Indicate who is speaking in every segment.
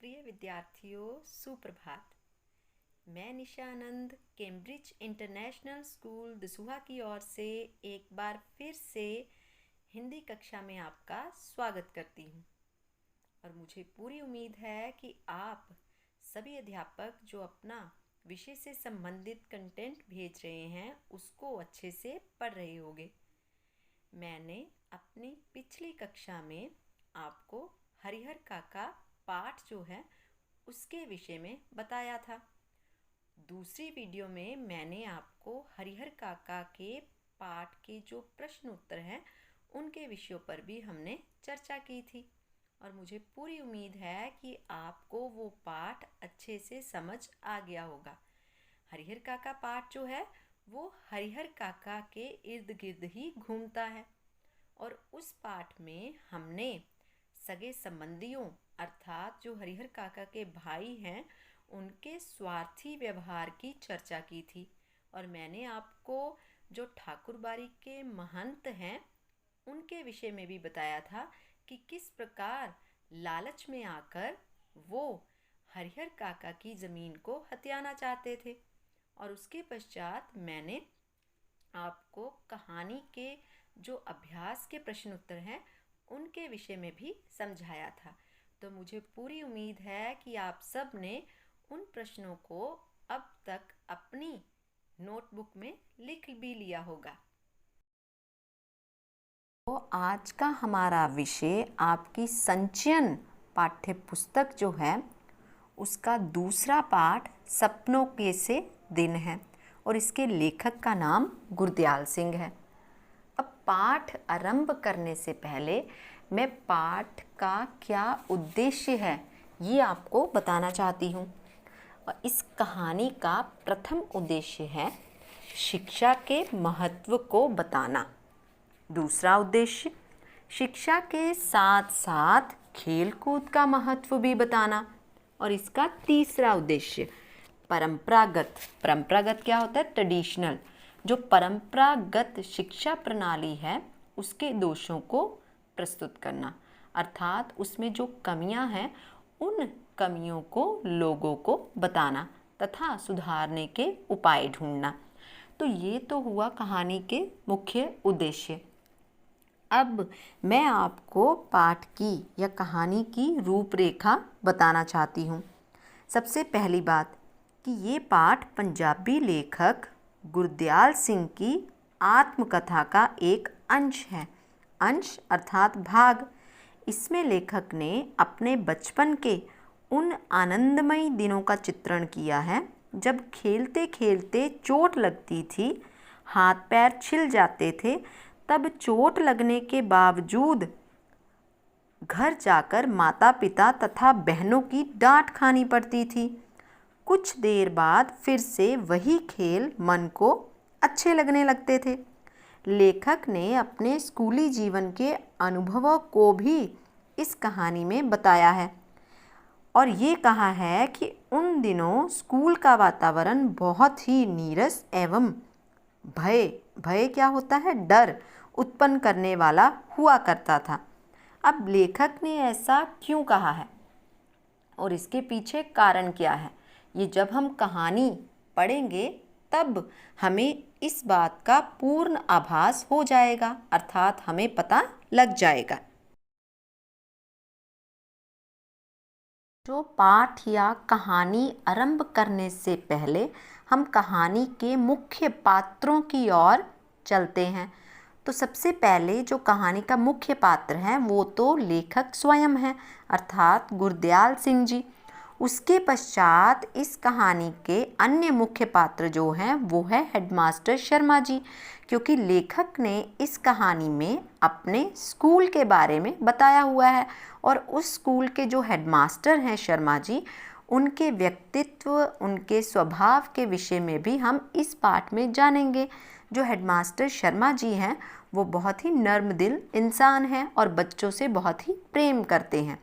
Speaker 1: प्रिय विद्यार्थियों, सुप्रभात। मैं निशा आनंद कैम्ब्रिज इंटरनेशनल स्कूल दसूहा की ओर से एक बार फिर से हिंदी कक्षा में आपका स्वागत करती हूँ और मुझे पूरी उम्मीद है कि आप सभी अध्यापक जो अपना विषय से संबंधित कंटेंट भेज रहे हैं उसको अच्छे से पढ़ रहे होंगे। मैंने अपनी पिछली कक्षा में आपको हरिहर काका पाठ जो है उसके विषय में बताया था। दूसरी वीडियो में मैंने आपको हरिहर काका के पाठ के जो प्रश्न उत्तर हैं उनके विषयों पर भी हमने चर्चा की थी और मुझे पूरी उम्मीद है कि आपको वो पाठ अच्छे से समझ आ गया होगा। हरिहर काका पाठ जो है वो हरिहर काका के इर्द गिर्द ही घूमता है और उस पाठ में हमने सगे संबंधियों अर्थात जो हरिहर काका के भाई हैं उनके स्वार्थी व्यवहार की चर्चा की थी और मैंने आपको जो ठाकुरबाड़ी के महंत हैं उनके विषय में भी बताया था कि किस प्रकार लालच में आकर वो हरिहर काका की ज़मीन को हथियाना चाहते थे। और उसके पश्चात मैंने आपको कहानी के जो अभ्यास के प्रश्न उत्तर हैं उनके विषय में भी समझाया था। तो मुझे पूरी उम्मीद है कि आप सब ने उन प्रश्नों को अब तक अपनी नोटबुक में लिख भी लिया होगा। तो आज का हमारा विषय आपकी संचयन पाठ्य पुस्तक जो है उसका दूसरा पाठ सपनों के से दिन है और इसके लेखक का नाम गुरदयाल सिंह है। अब पाठ आरंभ करने से पहले मैं पाठ का क्या उद्देश्य है ये आपको बताना चाहती हूँ। और इस कहानी का प्रथम उद्देश्य है शिक्षा के महत्व को बताना। दूसरा उद्देश्य शिक्षा के साथ साथ खेल कूद का महत्व भी बताना। और इसका तीसरा उद्देश्य परंपरागत क्या होता है? ट्रेडिशनल। जो परंपरागत शिक्षा प्रणाली है उसके दोषों को प्रस्तुत करना, अर्थात उसमें जो कमियां हैं उन कमियों को लोगों को बताना तथा सुधारने के उपाय ढूंढना। तो ये तो हुआ कहानी के मुख्य उद्देश्य। अब मैं आपको पाठ की या कहानी की रूपरेखा बताना चाहती हूँ। सबसे पहली बात कि ये पाठ पंजाबी लेखक गुरदयाल सिंह की आत्मकथा का एक अंश है। अंश अर्थात भाग। इसमें लेखक ने अपने बचपन के उन आनंदमयी दिनों का चित्रण किया है जब खेलते खेलते चोट लगती थी, हाथ पैर छिल जाते थे, तब चोट लगने के बावजूद घर जाकर माता पिता तथा बहनों की डांट खानी पड़ती थी। कुछ देर बाद फिर से वही खेल मन को अच्छे लगने लगते थे। लेखक ने अपने स्कूली जीवन के अनुभवों को भी इस कहानी में बताया है और ये कहा है कि उन दिनों स्कूल का वातावरण बहुत ही नीरस एवं भय क्या होता है? डर उत्पन्न करने वाला हुआ करता था। अब लेखक ने ऐसा क्यों कहा है और इसके पीछे कारण क्या है, ये जब हम कहानी पढ़ेंगे तब हमें इस बात का पूर्ण आभास हो जाएगा, अर्थात हमें पता लग जाएगा। जो पाठ या कहानी आरंभ करने से पहले हम कहानी के मुख्य पात्रों की ओर चलते हैं। तो सबसे पहले जो कहानी का मुख्य पात्र है वो तो लेखक स्वयं है, अर्थात गुरदयाल सिंह जी। उसके पश्चात इस कहानी के अन्य मुख्य पात्र जो हैं वो है हेडमास्टर शर्मा जी, क्योंकि लेखक ने इस कहानी में अपने स्कूल के बारे में बताया हुआ है और उस स्कूल के जो हेडमास्टर हैं शर्मा जी, उनके व्यक्तित्व, उनके स्वभाव के विषय में भी हम इस पाठ में जानेंगे। जो हेडमास्टर शर्मा जी हैं वो बहुत ही नर्म दिल इंसान हैं और बच्चों से बहुत ही प्रेम करते हैं।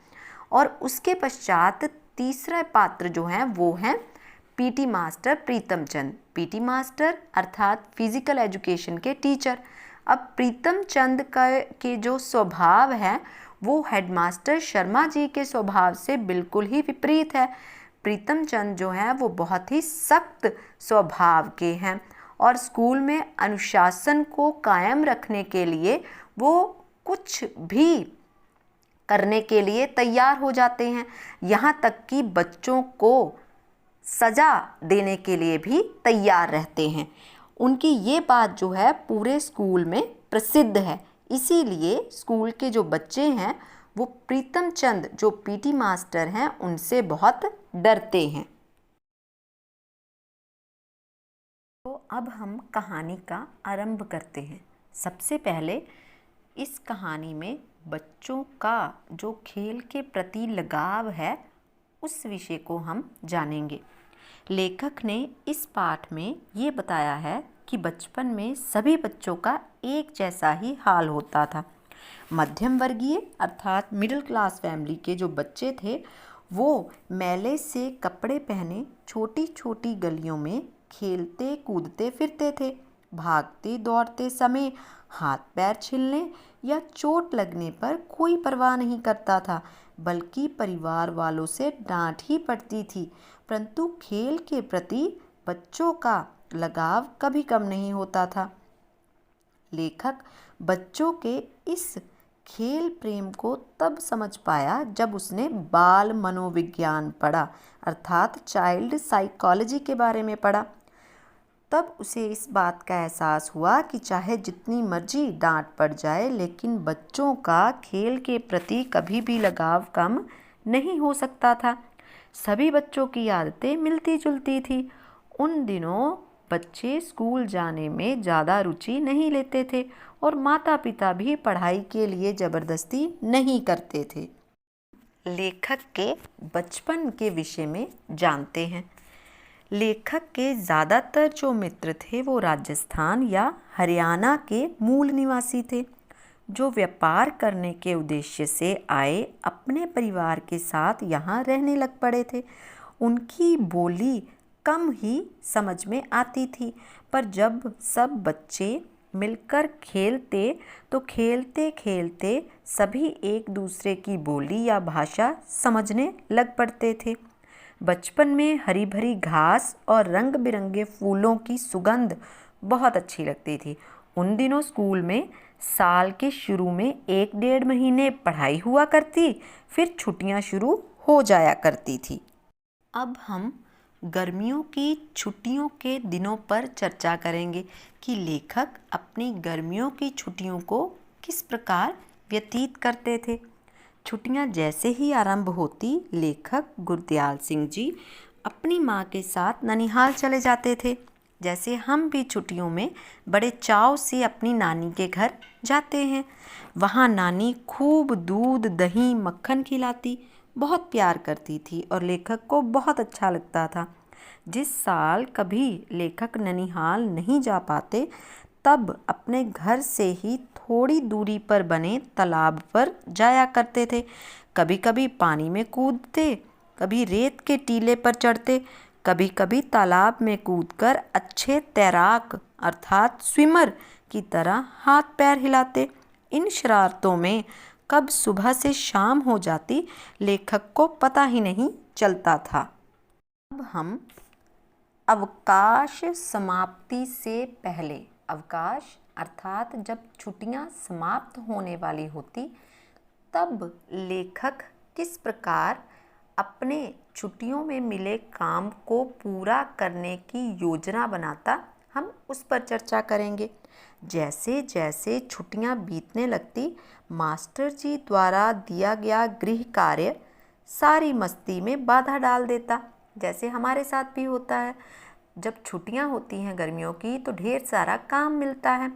Speaker 1: और उसके पश्चात तीसरा पात्र जो है वो है पीटी मास्टर प्रीतम चंद। पीटी मास्टर अर्थात फिजिकल एजुकेशन के टीचर। अब प्रीतम चंद के जो स्वभाव है वो हेडमास्टर शर्मा जी के स्वभाव से बिल्कुल ही विपरीत है। प्रीतम चंद जो हैं वो बहुत ही सख्त स्वभाव के हैं और स्कूल में अनुशासन को कायम रखने के लिए वो कुछ भी करने के लिए तैयार हो जाते हैं। यहाँ तक कि बच्चों को सज़ा देने के लिए भी तैयार रहते हैं। उनकी ये बात जो है पूरे स्कूल में प्रसिद्ध है। इसीलिए स्कूल के जो बच्चे हैं वो प्रीतम चंद जो पीटी मास्टर हैं उनसे बहुत डरते हैं। तो अब हम कहानी का आरंभ करते हैं। सबसे पहले इस कहानी में बच्चों का जो खेल के प्रति लगाव है उस विषय को हम जानेंगे। लेखक ने इस पाठ में ये बताया है कि बचपन में सभी बच्चों का एक जैसा ही हाल होता था। मध्यम वर्गीय अर्थात मिडिल क्लास फैमिली के जो बच्चे थे वो मैले से कपड़े पहने छोटी छोटी गलियों में खेलते कूदते फिरते थे। भागते दौड़ते समय हाथ पैर छिलने या चोट लगने पर कोई परवाह नहीं करता था, बल्कि परिवार वालों से डांट ही पड़ती थी। परंतु खेल के प्रति बच्चों का लगाव कभी कम नहीं होता था। लेखक बच्चों के इस खेल प्रेम को तब समझ पाया जब उसने बाल मनोविज्ञान पढ़ा, अर्थात चाइल्ड साइकोलॉजी के बारे में पढ़ा। तब उसे इस बात का एहसास हुआ कि चाहे जितनी मर्जी डांट पड़ जाए, लेकिन बच्चों का खेल के प्रति कभी भी लगाव कम नहीं हो सकता था। सभी बच्चों की आदतें मिलती जुलती थी। उन दिनों बच्चे स्कूल जाने में ज़्यादा रुचि नहीं लेते थे और माता पिता भी पढ़ाई के लिए ज़बरदस्ती नहीं करते थे। लेखक के बचपन के विषय में जानते हैं। लेखक के ज़्यादातर जो मित्र थे वो राजस्थान या हरियाणा के मूल निवासी थे, जो व्यापार करने के उद्देश्य से आए अपने परिवार के साथ यहाँ रहने लग पड़े थे। उनकी बोली कम ही समझ में आती थी, पर जब सब बच्चे मिलकर खेलते तो खेलते खेलते सभी एक दूसरे की बोली या भाषा समझने लग पड़ते थे। बचपन में हरी भरी घास और रंग बिरंगे फूलों की सुगंध बहुत अच्छी लगती थी। उन दिनों स्कूल में साल के शुरू में 1-1.5 महीने पढ़ाई हुआ करती, फिर छुट्टियां शुरू हो जाया करती थी। अब हम गर्मियों की छुट्टियों के दिनों पर चर्चा करेंगे कि लेखक अपनी गर्मियों की छुट्टियों को किस प्रकार व्यतीत करते थे। छुट्टियां जैसे ही आरंभ होती, लेखक गुरदयाल सिंह जी अपनी माँ के साथ ननिहाल चले जाते थे। जैसे हम भी छुट्टियों में बड़े चाव से अपनी नानी के घर जाते हैं। वहाँ नानी खूब दूध दही मक्खन खिलाती, बहुत प्यार करती थी और लेखक को बहुत अच्छा लगता था। जिस साल कभी लेखक ननिहाल नहीं जा पाते, तब अपने घर से ही थोड़ी दूरी पर बने तालाब पर जाया करते थे। कभी कभी पानी में कूदते, कभी रेत के टीले पर चढ़ते, कभी कभी तालाब में कूदकर अच्छे तैराक अर्थात स्विमर की तरह हाथ पैर हिलाते। इन शरारतों में कब सुबह से शाम हो जाती, लेखक को पता ही नहीं चलता था। अब हम अवकाश समाप्ति से पहले, अवकाश अर्थात जब छुट्टियां समाप्त होने वाली होती, तब लेखक किस प्रकार अपने छुट्टियों में मिले काम को पूरा करने की योजना बनाता, हम उस पर चर्चा करेंगे। जैसे जैसे छुट्टियां बीतने लगती, मास्टर जी द्वारा दिया गया गृह कार्य सारी मस्ती में बाधा डाल देता। जैसे हमारे साथ भी होता है, जब छुट्टियां होती हैं गर्मियों की तो ढेर सारा काम मिलता है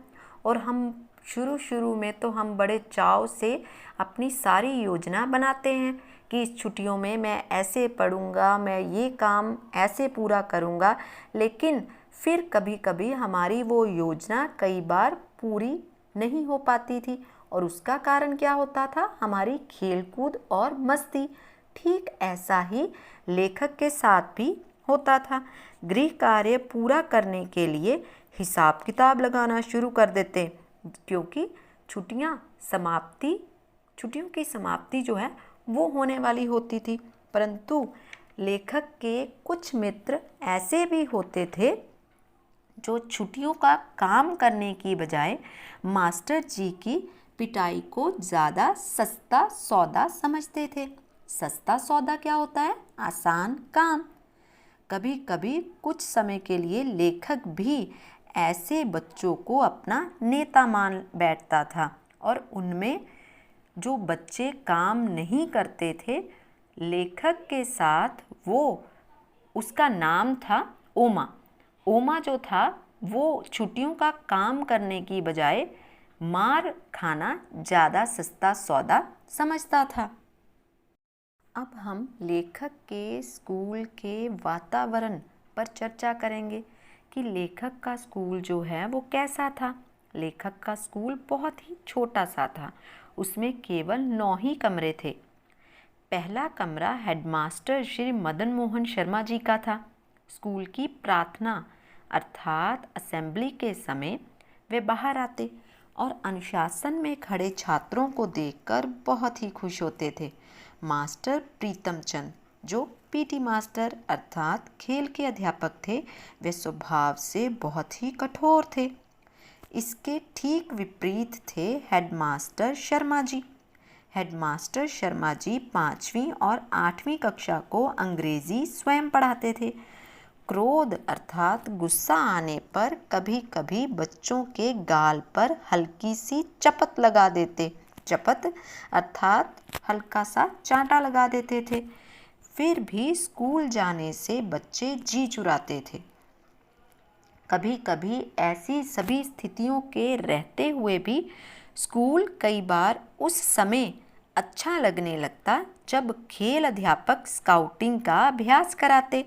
Speaker 1: और हम शुरू में तो हम बड़े चाव से अपनी सारी योजना बनाते हैं कि इस छुट्टियों में मैं ऐसे पढ़ूंगा, मैं ये काम ऐसे पूरा करूंगा। लेकिन फिर कभी कभी हमारी वो योजना कई बार पूरी नहीं हो पाती थी और उसका कारण क्या होता था, हमारी खेलकूद और मस्ती। ठीक ऐसा ही लेखक के साथ भी होता था। गृह कार्य पूरा करने के लिए हिसाब किताब लगाना शुरू कर देते, क्योंकि छुट्टियां समाप्ति छुट्टियों की समाप्ति जो है वो होने वाली होती थी। परंतु लेखक के कुछ मित्र ऐसे भी होते थे जो छुट्टियों का काम करने की बजाय मास्टर जी की पिटाई को ज़्यादा सस्ता सौदा समझते थे। सस्ता सौदा क्या होता है? आसान काम। कभी कभी कुछ समय के लिए लेखक भी ऐसे बच्चों को अपना नेता मान बैठता था और उनमें जो बच्चे काम नहीं करते थे, लेखक के साथ वो, उसका नाम था ओमा। ओमा जो था वो छुट्टियों का काम करने की बजाय मार खाना ज़्यादा सस्ता सौदा समझता था। अब हम लेखक के स्कूल के वातावरण पर चर्चा करेंगे कि लेखक का स्कूल जो है वो कैसा था। लेखक का स्कूल बहुत ही छोटा सा था, उसमें केवल 9 ही कमरे थे। पहला कमरा हेडमास्टर श्री मदन मोहन शर्मा जी का था। स्कूल की प्रार्थना अर्थात असेंबली के समय वे बाहर आते और अनुशासन में खड़े छात्रों को देखकर बहुत ही खुश होते थे। मास्टर प्रीतम चंद जो पीटी मास्टर अर्थात खेल के अध्यापक थे, वे स्वभाव से बहुत ही कठोर थे। इसके ठीक विपरीत थे हेडमास्टर शर्मा जी। हेडमास्टर शर्मा जी 5वीं और 8वीं कक्षा को अंग्रेजी स्वयं पढ़ाते थे। क्रोध अर्थात गुस्सा आने पर कभी कभी बच्चों के गाल पर हल्की सी चपत लगा देते। चपत अर्थात हल्का सा चांटा लगा देते थे। फिर भी स्कूल जाने से बच्चे जी चुराते थे। कभी कभी ऐसी सभी स्थितियों के रहते हुए भी स्कूल कई बार उस समय अच्छा लगने लगता जब खेल अध्यापक स्काउटिंग का अभ्यास कराते।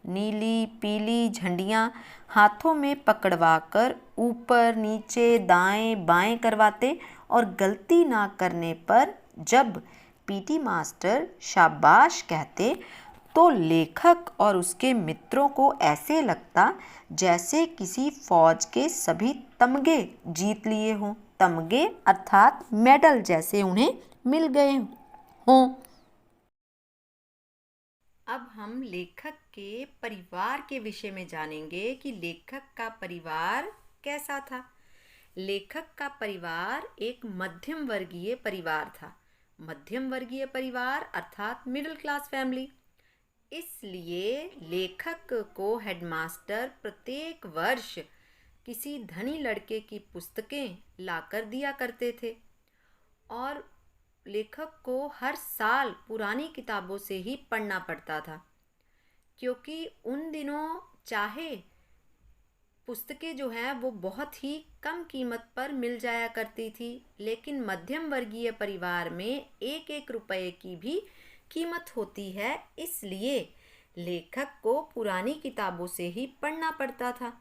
Speaker 1: नीली पीली झंडियाँ हाथों में पकड़वाकर ऊपर नीचे दाएं बाएं करवाते और गलती ना करने पर जब पीटी मास्टर शाबाश कहते तो लेखक और उसके मित्रों को ऐसे लगता जैसे किसी फौज के सभी तमगे जीत लिए हों। तमगे अर्थात मेडल जैसे उन्हें मिल गए हों। अब हम लेखक के परिवार के विषय में जानेंगे कि लेखक का परिवार कैसा था। लेखक का परिवार एक मध्यम वर्गीय परिवार था। मध्यम वर्गीय परिवार अर्थात मिडिल क्लास फैमिली। इसलिए लेखक को हेडमास्टर प्रत्येक वर्ष किसी धनी लड़के की पुस्तकें लाकर दिया करते थे और लेखक को हर साल पुरानी किताबों से ही पढ़ना पड़ता था, क्योंकि उन दिनों चाहे पुस्तकें जो हैं वो बहुत ही कम कीमत पर मिल जाया करती थी, लेकिन मध्यम वर्गीय परिवार में एक एक रुपये की भी कीमत होती है। इसलिए लेखक को पुरानी किताबों से ही पढ़ना पड़ता था।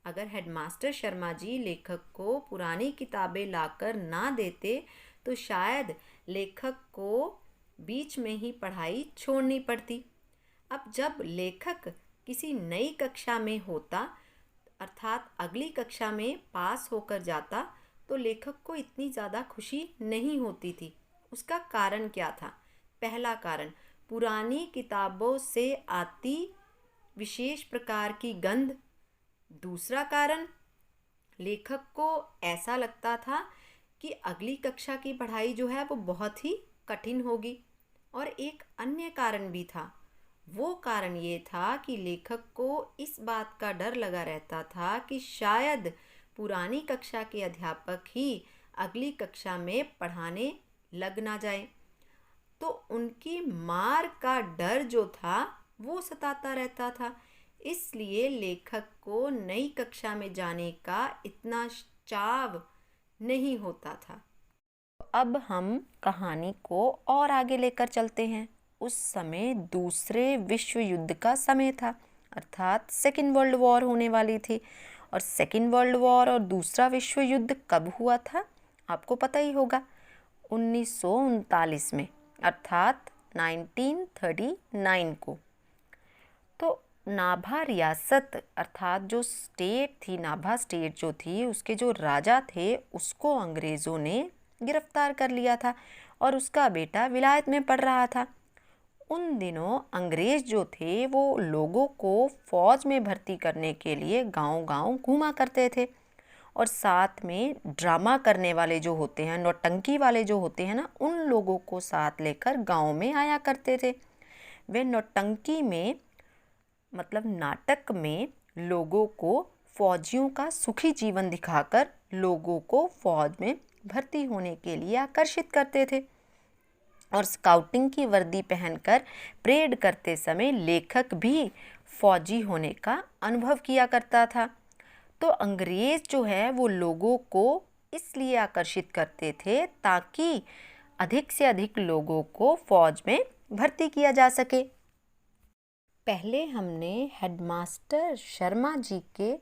Speaker 1: अगर हेडमास्टर शर्मा जी लेखक को पुरानी किताबें लाकर ना देते तो शायद लेखक को बीच में ही पढ़ाई छोड़नी पड़ती। अब जब लेखक किसी नई कक्षा में होता अर्थात अगली कक्षा में पास होकर जाता तो लेखक को इतनी ज़्यादा खुशी नहीं होती थी। उसका कारण क्या था? पहला कारण पुरानी किताबों से आती विशेष प्रकार की गंध। दूसरा कारण लेखक को ऐसा लगता था कि अगली कक्षा की पढ़ाई जो है वो बहुत ही कठिन होगी। और एक अन्य कारण भी था। वो कारण ये था कि लेखक को इस बात का डर लगा रहता था कि शायद पुरानी कक्षा के अध्यापक ही अगली कक्षा में पढ़ाने लग ना जाए, तो उनकी मार का डर जो था वो सताता रहता था। इसलिए लेखक को नई कक्षा में जाने का इतना चाव नहीं होता था। अब हम कहानी को और आगे लेकर चलते हैं। उस समय दूसरे विश्व युद्ध का समय था, अर्थात सेकेंड वर्ल्ड वॉर होने वाली थी। और सेकेंड वर्ल्ड वॉर और दूसरा विश्व युद्ध कब हुआ था आपको पता ही होगा, 1939 में, अर्थात 1939 को। तो नाभा रियासत अर्थात जो स्टेट थी, नाभा स्टेट जो थी, उसके जो राजा थे उसको अंग्रेज़ों ने गिरफ्तार कर लिया था और उसका बेटा विलायत में पढ़ रहा था। उन दिनों अंग्रेज जो थे वो लोगों को फौज में भर्ती करने के लिए गांव-गांव घूमा करते थे और साथ में ड्रामा करने वाले जो होते हैं, नौटंकी वाले जो होते हैं ना, उन लोगों को साथ लेकर गांव में आया करते थे। वे नौटंकी में मतलब नाटक में लोगों को फौजियों का सुखी जीवन दिखाकर लोगों को फौज में भर्ती होने के लिए आकर्षित करते थे और स्काउटिंग की वर्दी पहनकर परेड करते समय लेखक भी फौजी होने का अनुभव किया करता था। तो अंग्रेज जो है वो लोगों को इसलिए आकर्षित करते थे ताकि अधिक से अधिक लोगों को फौज में भर्ती किया जा सके। पहले हमने हेडमास्टर शर्मा जी के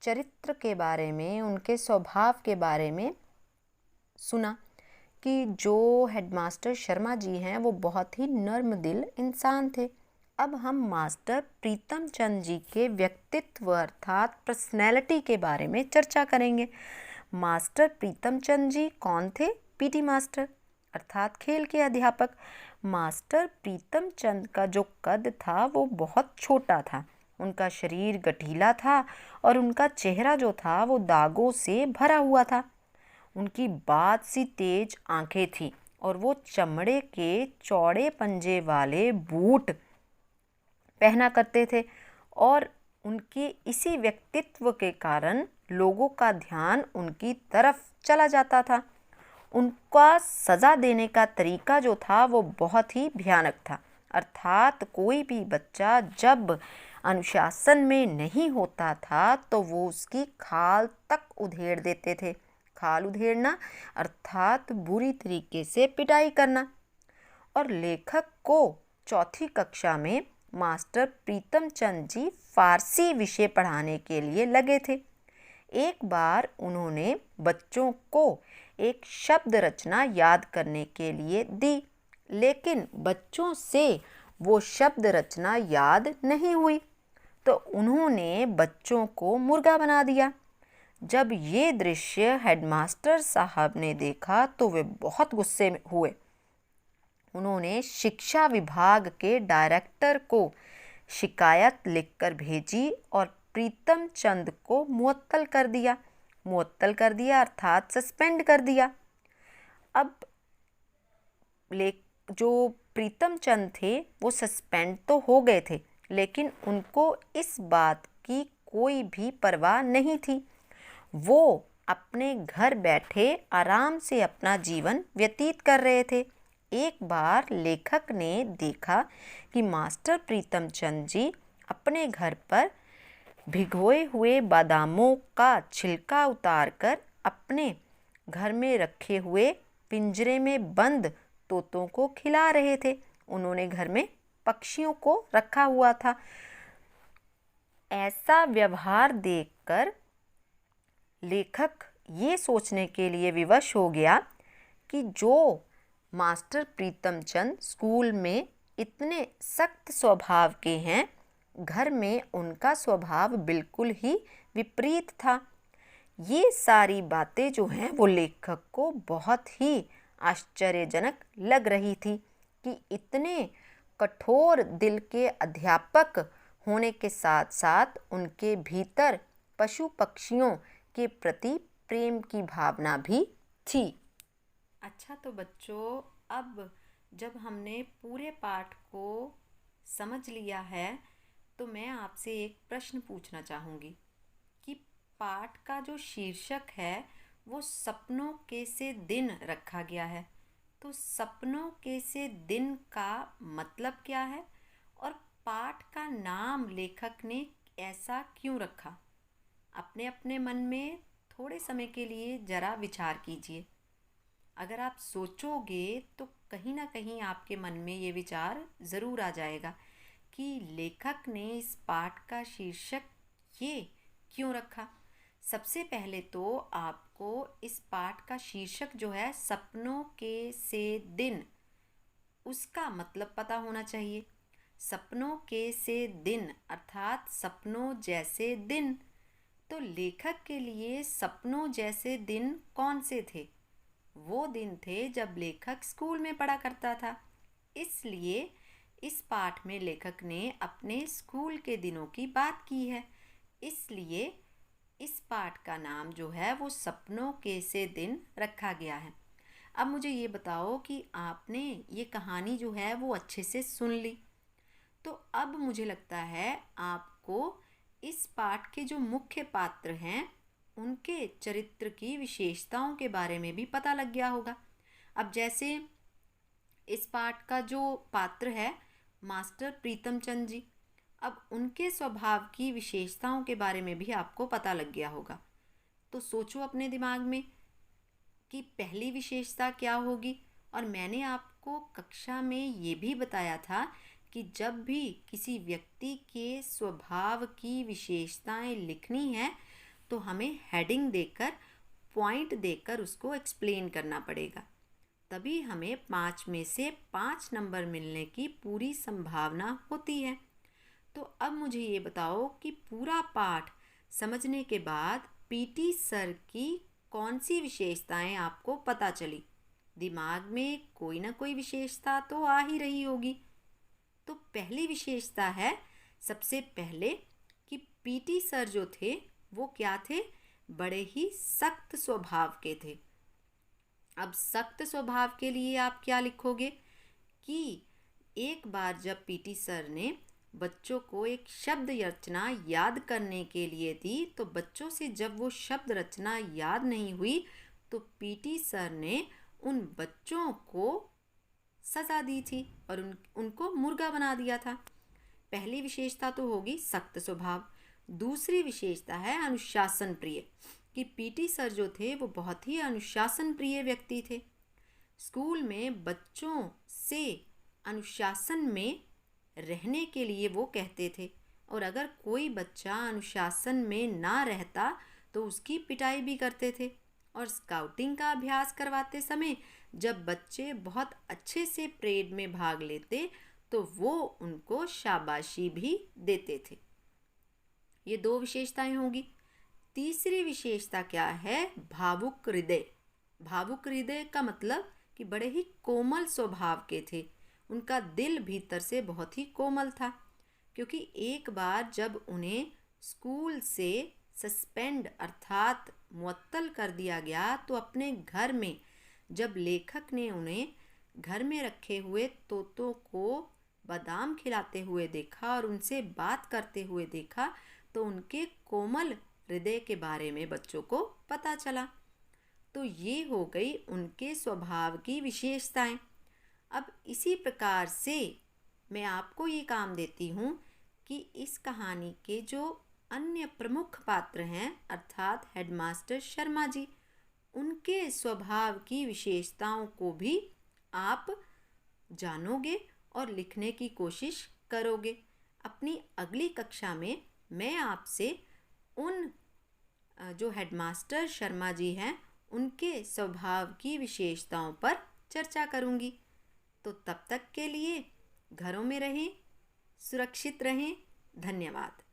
Speaker 1: चरित्र के बारे में, उनके स्वभाव के बारे में सुना कि जो हेडमास्टर शर्मा जी हैं वो बहुत ही नर्म दिल इंसान थे। अब हम मास्टर प्रीतम चंद जी के व्यक्तित्व अर्थात पर्सनैलिटी के बारे में चर्चा करेंगे। मास्टर प्रीतम चंद जी कौन थे? पीटी मास्टर अर्थात खेल के अध्यापक। मास्टर प्रीतम चंद का जो कद था वो बहुत छोटा था, उनका शरीर गठीला था और उनका चेहरा जो था वो दागों से भरा हुआ था। उनकी बात सी तेज आंखें थी और वो चमड़े के चौड़े पंजे वाले बूट पहना करते थे और उनके इसी व्यक्तित्व के कारण लोगों का ध्यान उनकी तरफ चला जाता था। उनका सज़ा देने का तरीका जो था वो बहुत ही भयानक था, अर्थात कोई भी बच्चा जब अनुशासन में नहीं होता था तो वो उसकी खाल तक उधेड़ देते थे। खाल उधेड़ना अर्थात बुरी तरीके से पिटाई करना। और लेखक को चौथी कक्षा में मास्टर प्रीतम चंद जी फारसी विषय पढ़ाने के लिए लगे थे। एक बार उन्होंने बच्चों को एक शब्द रचना याद करने के लिए दी, लेकिन बच्चों से वो शब्द रचना याद नहीं हुई तो उन्होंने बच्चों को मुर्गा बना दिया। जब ये दृश्य हेडमास्टर साहब ने देखा तो वे बहुत गुस्से में हुए। उन्होंने शिक्षा विभाग के डायरेक्टर को शिकायत लिखकर भेजी और प्रीतम चंद को मुअत्तल कर दिया। मुअत्तल कर दिया अर्थात सस्पेंड कर दिया। अब जो प्रीतम चंद थे वो सस्पेंड तो हो गए थे, लेकिन उनको इस बात की कोई भी परवाह नहीं थी। वो अपने घर बैठे आराम से अपना जीवन व्यतीत कर रहे थे। एक बार लेखक ने देखा कि मास्टर प्रीतम चंद जी अपने घर पर भिगोए हुए बादामों का छिलका उतारकर अपने घर में रखे हुए पिंजरे में बंद तोतों को खिला रहे थे। उन्होंने घर में पक्षियों को रखा हुआ था। ऐसा व्यवहार देखकर लेखक ये सोचने के लिए विवश हो गया कि जो मास्टर प्रीतम चंद स्कूल में इतने सख्त स्वभाव के हैं, घर में उनका स्वभाव बिल्कुल ही विपरीत था। ये सारी बातें जो हैं वो लेखक को बहुत ही आश्चर्यजनक लग रही थी कि इतने कठोर दिल के अध्यापक होने के साथ साथ उनके भीतर पशु पक्षियों के प्रति प्रेम की भावना भी थी। अच्छा, तो बच्चों, अब जब हमने पूरे पाठ को समझ लिया है तो मैं आपसे एक प्रश्न पूछना चाहूँगी कि पाठ का जो शीर्षक है वो सपनों के से दिन रखा गया है, तो सपनों के से दिन का मतलब क्या है और पाठ का नाम लेखक ने ऐसा क्यों रखा? अपने अपने मन में थोड़े समय के लिए ज़रा विचार कीजिए। अगर आप सोचोगे तो कहीं ना कहीं आपके मन में ये विचार ज़रूर आ जाएगा कि लेखक ने इस पाठ का शीर्षक ये क्यों रखा। सबसे पहले तो आपको इस पाठ का शीर्षक जो है सपनों के से दिन, उसका मतलब पता होना चाहिए। सपनों के से दिन अर्थात सपनों जैसे दिन। तो लेखक के लिए सपनों जैसे दिन कौन से थे? वो दिन थे जब लेखक स्कूल में पढ़ा करता था। इसलिए इस पाठ में लेखक ने अपने स्कूल के दिनों की बात की है। इसलिए इस पाठ का नाम जो है वो सपनों के से दिन रखा गया है। अब मुझे ये बताओ कि आपने ये कहानी जो है वो अच्छे से सुन ली। तो अब मुझे लगता है आपको इस पाठ के जो मुख्य पात्र हैं उनके चरित्र की विशेषताओं के बारे में भी पता लग गया होगा। अब जैसे इस पाठ का जो पात्र है मास्टर प्रीतम चंद जी, अब उनके स्वभाव की विशेषताओं के बारे में भी आपको पता लग गया होगा। तो सोचो अपने दिमाग में कि पहली विशेषता क्या होगी। और मैंने आपको कक्षा में ये भी बताया था कि जब भी किसी व्यक्ति के स्वभाव की विशेषताएं लिखनी है तो हमें हेडिंग देकर, पॉइंट देकर उसको एक्सप्लेन करना पड़ेगा, तभी हमें 5 में से 5 नंबर मिलने की पूरी संभावना होती है। तो अब मुझे ये बताओ कि पूरा पाठ समझने के बाद पीटी सर की कौन सी विशेषताएं आपको पता चली। दिमाग में कोई ना कोई विशेषता तो आ ही रही होगी। तो पहली विशेषता है सबसे पहले कि पीटी सर जो थे वो क्या थे, बड़े ही सख्त स्वभाव के थे। अब सख्त स्वभाव के लिए आप क्या लिखोगे कि एक बार जब पीटी सर ने बच्चों को एक शब्द रचना याद करने के लिए दी तो बच्चों से जब वो शब्द रचना याद नहीं हुई तो पीटी सर ने उन बच्चों को सजा दी थी और उनको मुर्गा बना दिया था। पहली विशेषता तो होगी सख्त स्वभाव। दूसरी विशेषता है अनुशासन प्रिय, कि पीटी सर जो थे वो बहुत ही अनुशासन प्रिय व्यक्ति थे। स्कूल में बच्चों से अनुशासन में रहने के लिए वो कहते थे और अगर कोई बच्चा अनुशासन में ना रहता तो उसकी पिटाई भी करते थे। और स्काउटिंग का अभ्यास करवाते समय जब बच्चे बहुत अच्छे से परेड में भाग लेते तो वो उनको शाबाशी भी देते थे। ये 2 विशेषताएं होगी। तीसरी विशेषता क्या है, भावुक हृदय। भावुक हृदय का मतलब कि बड़े ही कोमल स्वभाव के थे। उनका दिल भीतर से बहुत ही कोमल था, क्योंकि एक बार जब उन्हें स्कूल से सस्पेंड अर्थात मुअत्तल कर दिया गया तो अपने घर में जब लेखक ने उन्हें घर में रखे हुए तोतों को बादाम खिलाते हुए देखा और उनसे बात करते हुए देखा तो उनके कोमल हृदय के बारे में बच्चों को पता चला। तो ये हो गई उनके स्वभाव की विशेषताएं। अब इसी प्रकार से मैं आपको ये काम देती हूँ कि इस कहानी के जो अन्य प्रमुख पात्र हैं अर्थात हेडमास्टर शर्मा जी, उनके स्वभाव की विशेषताओं को भी आप जानोगे और लिखने की कोशिश करोगे। अपनी अगली कक्षा में मैं आपसे उन जो हेडमास्टर शर्मा जी हैं उनके स्वभाव की विशेषताओं पर चर्चा करूंगी। तो तब तक के लिए घरों में रहें, सुरक्षित रहें। धन्यवाद।